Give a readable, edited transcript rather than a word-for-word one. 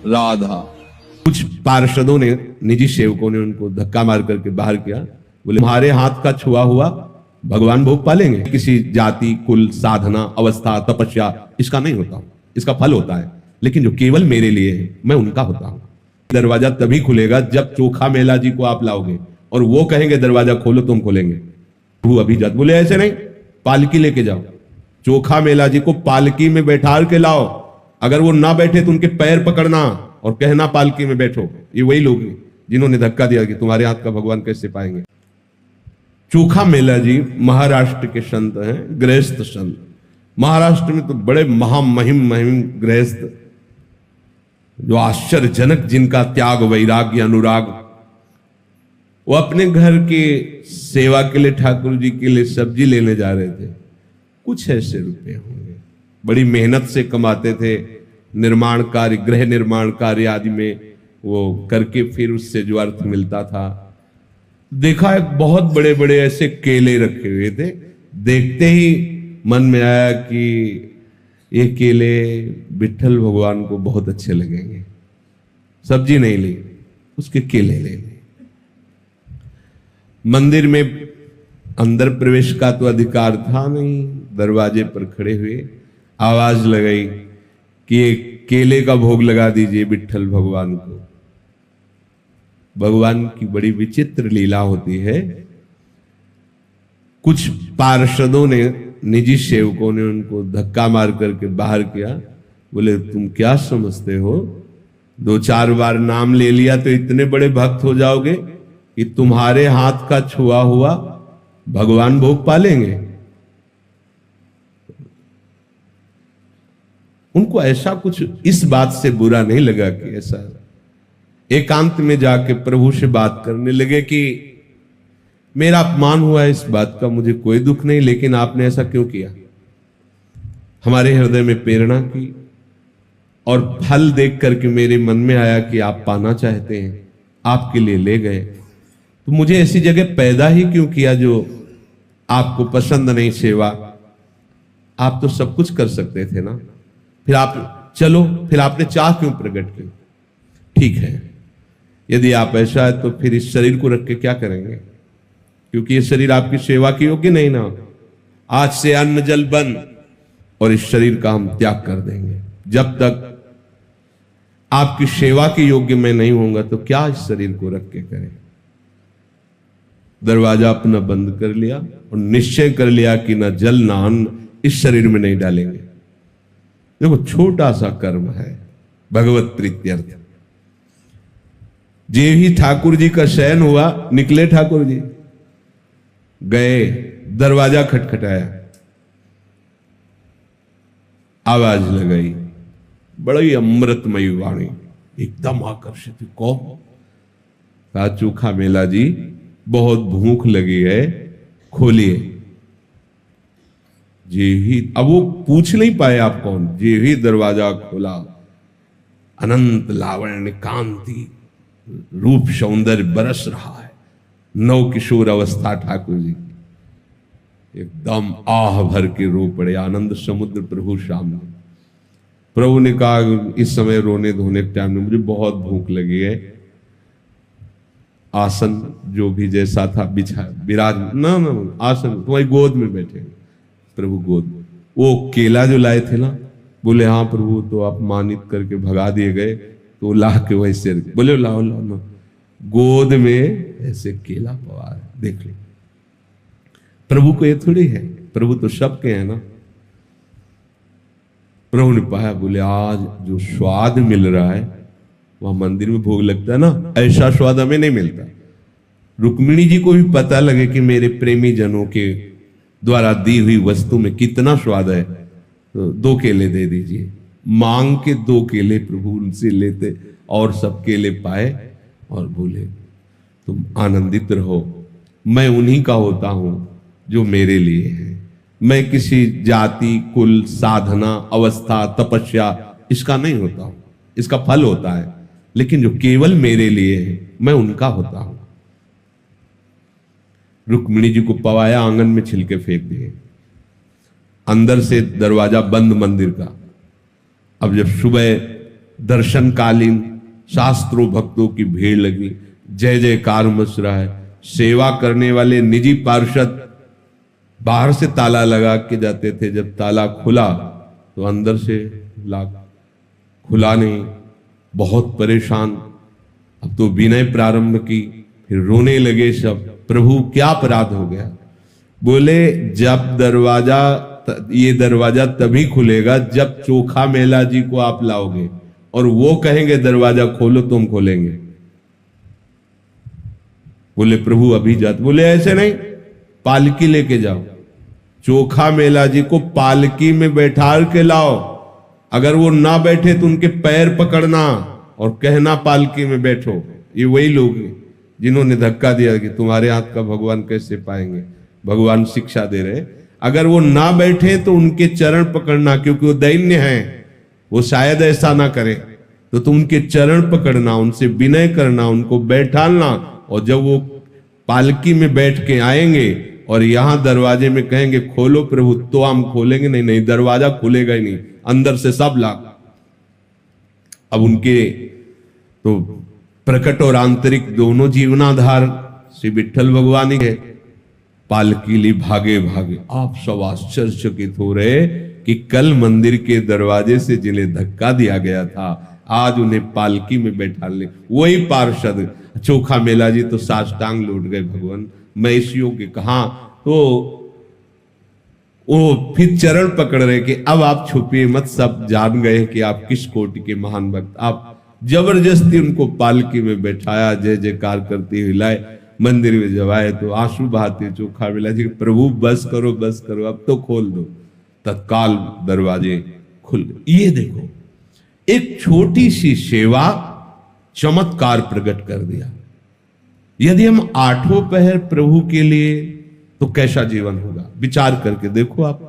राधा। कुछ पार्षदों ने, निजी सेवकों ने उनको धक्का मार करके बाहर किया। बोले तुम्हारे हाथ का छुआ हुआ भगवान भोग पालेंगे। किसी जाति, कुल, साधना, अवस्था, तपस्या इसका नहीं होता, इसका फल होता है, लेकिन जो केवल मेरे लिए है मैं उनका होता हूं। दरवाजा तभी खुलेगा जब चोखा मेला जी को आप लाओगे और वो कहेंगे दरवाजा खोलो, तुम खोलेंगे। वो अभी जद बोले ऐसे नहीं, पालकी लेके जाओ, चोखा मेला जी को पालकी में बैठा के लाओ। अगर वो ना बैठे तो उनके पैर पकड़ना और कहना पालकी में बैठो। ये वही लोग हैं जिन्होंने धक्का दिया कि तुम्हारे हाथ का भगवान कैसे पाएंगे। चोखा मेला जी महाराष्ट्र के संत हैं, गृहस्थ संत। महाराष्ट्र में तो बड़े महामहिम गृहस्थ, जो आश्चर्यजनक, जिनका त्याग, वैराग्य, अनुराग। वो अपने घर की सेवा के लिए, ठाकुर जी के लिए सब्जी लेने जा रहे थे। कुछ ऐसे रुपए होंगे, बड़ी मेहनत से कमाते थे। निर्माण कार्य, गृह निर्माण कार्य आदि में वो करके फिर उससे जो अर्थ मिलता था। देखा एक बहुत बड़े बड़े ऐसे केले रखे हुए थे। देखते ही मन में आया कि ये केले विठ्ठल भगवान को बहुत अच्छे लगेंगे। सब्जी नहीं ली, उसके केले ले लिए। मंदिर में अंदर प्रवेश का तो अधिकार था नहीं। दरवाजे पर खड़े हुए आवाज लगाई कि ये केले का भोग लगा दीजिए विठ्ठल भगवान को। भगवान की बड़ी विचित्र लीला होती है। कुछ पार्षदों ने, निजी सेवकों ने उनको धक्का मार करके बाहर किया। बोले तुम क्या समझते हो, 2-4 बार नाम ले लिया तो इतने बड़े भक्त हो जाओगे कि तुम्हारे हाथ का छुआ हुआ भगवान भोग पालेंगे। उनको ऐसा कुछ इस बात से बुरा नहीं लगा कि ऐसा, एकांत में जाके प्रभु से बात करने लगे कि मेरा अपमान हुआ है, इस बात का मुझे कोई दुख नहीं, लेकिन आपने ऐसा क्यों किया। हमारे हृदय में प्रेरणा की और फल देख करके मेरे मन में आया कि आप पाना चाहते हैं, आपके लिए ले गए। तो मुझे ऐसी जगह पैदा ही क्यों किया जो आपको पसंद नहीं सेवा। आप तो सब कुछ कर सकते थे ना, फिर आप चलो, फिर आपने चाह क्यों प्रकट की। ठीक है, यदि आप ऐसा है तो फिर इस शरीर को रख के क्या करेंगे, क्योंकि ये शरीर आपकी सेवा के योग्य नहीं ना। आज से अन्न जल बंद और इस शरीर का हम त्याग कर देंगे। जब तक आपकी सेवा के योग्य मैं नहीं होऊंगा तो क्या इस शरीर को रख के करें। दरवाजा अपना बंद कर लिया और निश्चय कर लिया कि ना जल ना अन्न इस शरीर में नहीं डालेंगे। देखो छोटा सा कर्म है, भगवत प्रीत्यर्थ। जे ही ठाकुर जी का शयन हुआ, निकले ठाकुर जी, गए, दरवाजा खटखटाया, आवाज लगाई, बड़ी अमृतमयी वाणी, एकदम आकर्षित। कौन? कहा चोखा मेला जी, बहुत भूख लगी है, खोलिए। जे ही, अब वो पूछ नहीं पाए आप कौन, जे ही दरवाजा खोला, अनंत लावण्य कांति रूप सौंदर्य बरस रहा है। नव किशोर अवस्था ठाकुर जी, एकदम आह भर के रो पड़े। आनंद समुद्र प्रभु सामने। प्रभु ने कहा इस समय रोने धोने के टाइम में मुझे बहुत भूख लगी है। आसन जो भी जैसा था बिछा, विराज ना आसन तुम्हारी गोद में बैठे। प्रभु गोद, वो केला जो लाए थे ना, बोले हाँ प्रभु, तो अपमानित करके भगा दिए गए, तो ला के वैसे बोले लाओ लाओ ना, गोद में ऐसे केला पवा है, देख लो। प्रभु को ये थोड़ी है, प्रभु तो सबके हैं ना। प्रभु ने पाया, बोले आज जो स्वाद मिल रहा है वह मंदिर में भोग लगता है ना, ऐसा स्वाद हमें नहीं मिलता। रुक्मिणी जी को भी पता लगे कि मेरे प्रेमी जनों के द्वारा दी हुई वस्तु में कितना स्वाद है, तो 2 केले दे दीजिए। मांग के 2 केले प्रभु उनसे लेते और सब केले पाए और बोले तुम आनंदित रहो, मैं उन्हीं का होता हूं जो मेरे लिए है। मैं किसी जाति, कुल, साधना, अवस्था, तपस्या इसका नहीं होता हूं, इसका फल होता है, लेकिन जो केवल मेरे लिए है मैं उनका होता हूं। रुक्मिणी जी को पवाया, आंगन में छिलके फेंक दिए। अंदर से दरवाजा बंद मंदिर का। अब जब सुबह दर्शनकालीन शास्त्रों भक्तों की भीड़ लगी, जय जयकार मच रहा है। सेवा करने वाले निजी पार्षद बाहर से ताला लगा के जाते थे, जब ताला खुला तो अंदर से लाग खुला नहीं, बहुत परेशान। अब तो विनय प्रारंभ की, फिर रोने लगे सब, प्रभु क्या अपराध हो गया? बोले जब ये दरवाजा तभी खुलेगा जब चोखा मेला जी को आप लाओगे और वो कहेंगे दरवाजा खोलो तो हम खोलेंगे। बोले प्रभु अभी जाते, बोले ऐसे नहीं, पालकी लेके जाओ, चोखा मेला जी को पालकी में बैठा के लाओ, अगर वो ना बैठे तो उनके पैर पकड़ना और कहना पालकी में बैठो। ये वही लोग हैं जिन्होंने धक्का दिया कि तुम्हारे हाथ का भगवान कैसे पाएंगे। भगवान शिक्षा दे रहे, अगर वो ना बैठे तो उनके चरण पकड़ना, क्योंकि वो दैन्य हैं, वो शायद ऐसा ना करे, तो तुम उनके चरण पकड़ना, उनसे विनय करना, उनको बैठालना, और जब वो पालकी में बैठ के आएंगे और यहां दरवाजे में कहेंगे खोलो प्रभु, तो हम खोलेंगे। नहीं नहीं, दरवाजा खुलेगा ही नहीं, अंदर से सब लाग। अब उनके तो प्रकट और आंतरिक दोनों जीवनाधार श्री विठ्ठल भगवान ही है। पालकी ली भागे भागे, आप सब आश्चर्यचकित हो रहे कि कल मंदिर के दरवाजे से जिन्हें धक्का दिया गया था, आज उन्हें पालकी में बैठाने वही पार्षद चोखा मेला जी तो साष्टांग लौट गए। भगवान मैं इस योग के कहा, तो वो फिर चरण पकड़ रहे कि अब आप छुपिए मत, सब जान गए कि आप किस कोटि के महान भक्त। आप जबरदस्ती उनको पालकी में बैठाया, जय जयकार करते हुए लाए, मंदिर में जब आए तो आंसू बहाते चोखा मेला जी, प्रभु बस करो बस करो, अब तो खोल दो। तत्काल दरवाजे खुल गए। ये देखो, एक छोटी सी सेवा चमत्कार प्रकट कर दिया। यदि हम आठों पहर प्रभु के लिए, तो कैसा जीवन होगा? विचार करके देखो आप।